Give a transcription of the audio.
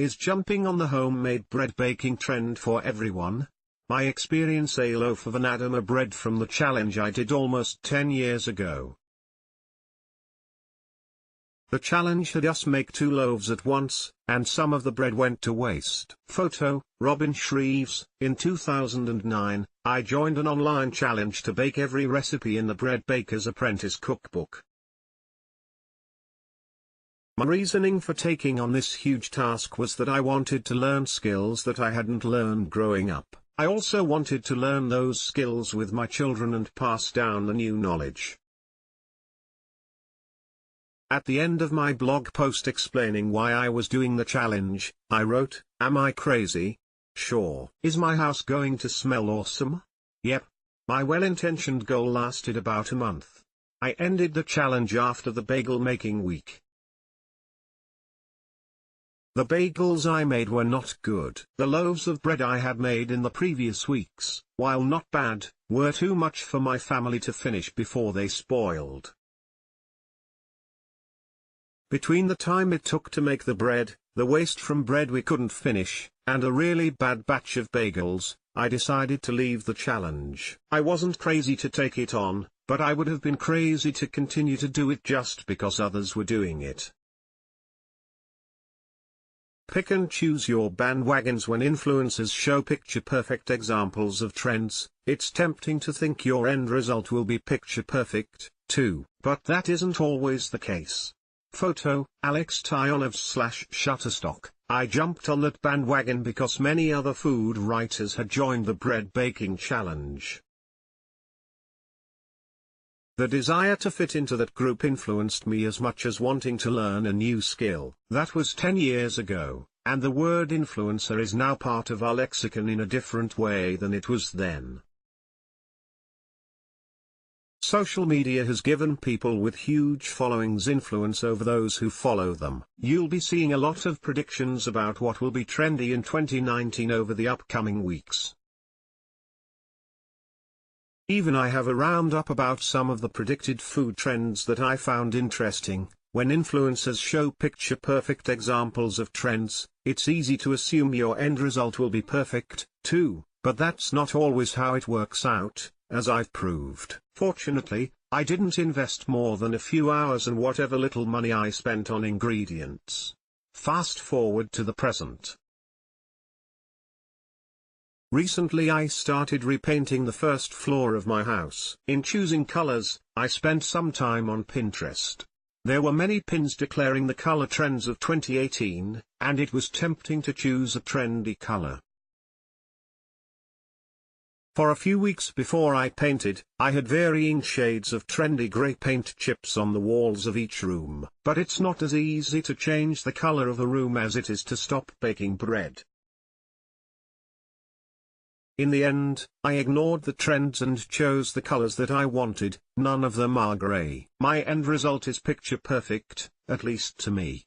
Is jumping on the homemade bread baking trend for everyone? My experience: a loaf of Anadama bread from the challenge I did almost 10 years ago. The challenge had us make 2 loaves at once, and some of the bread went to waste. Photo, Robin Shreeves. In 2009, I joined an online challenge to bake every recipe in the Bread Baker's Apprentice cookbook. My reasoning for taking on this huge task was that I wanted to learn skills that I hadn't learned growing up. I also wanted to learn those skills with my children and pass down the new knowledge. At the end of my blog post explaining why I was doing the challenge, I wrote, "Am I crazy? Sure. Is my house going to smell awesome? Yep." My well-intentioned goal lasted about a month. I ended the challenge after the bagel making week. The bagels I made were not good. The loaves of bread I had made in the previous weeks, while not bad, were too much for my family to finish before they spoiled. Between the time it took to make the bread, the waste from bread we couldn't finish, and a really bad batch of bagels, I decided to leave the challenge. I wasn't crazy to take it on, but I would have been crazy to continue to do it just because others were doing it. Pick and choose your bandwagons when influencers show picture-perfect examples of trends. It's tempting to think your end result will be picture-perfect, too, but that isn't always the case. Photo, Alex Tyonov/Shutterstock. I jumped on that bandwagon because many other food writers had joined the bread baking challenge. The desire to fit into that group influenced me as much as wanting to learn a new skill. That was 10 years ago, and the word influencer is now part of our lexicon in a different way than it was then. Social media has given people with huge followings influence over those who follow them. You'll be seeing a lot of predictions about what will be trendy in 2019 over the upcoming weeks. Even I have a roundup about some of the predicted food trends that I found interesting. When influencers show picture-perfect examples of trends, it's easy to assume your end result will be perfect, too, but that's not always how it works out, as I've proved. Fortunately, I didn't invest more than a few hours and whatever little money I spent on ingredients. Fast forward to the present. Recently I started repainting the first floor of my house. In choosing colors, I spent some time on Pinterest. There were many pins declaring the color trends of 2018, and it was tempting to choose a trendy color. For a few weeks before I painted, I had varying shades of trendy grey paint chips on the walls of each room. But it's not as easy to change the color of a room as it is to stop baking bread. In the end, I ignored the trends and chose the colors that I wanted. None of them are grey. My end result is picture perfect, at least to me.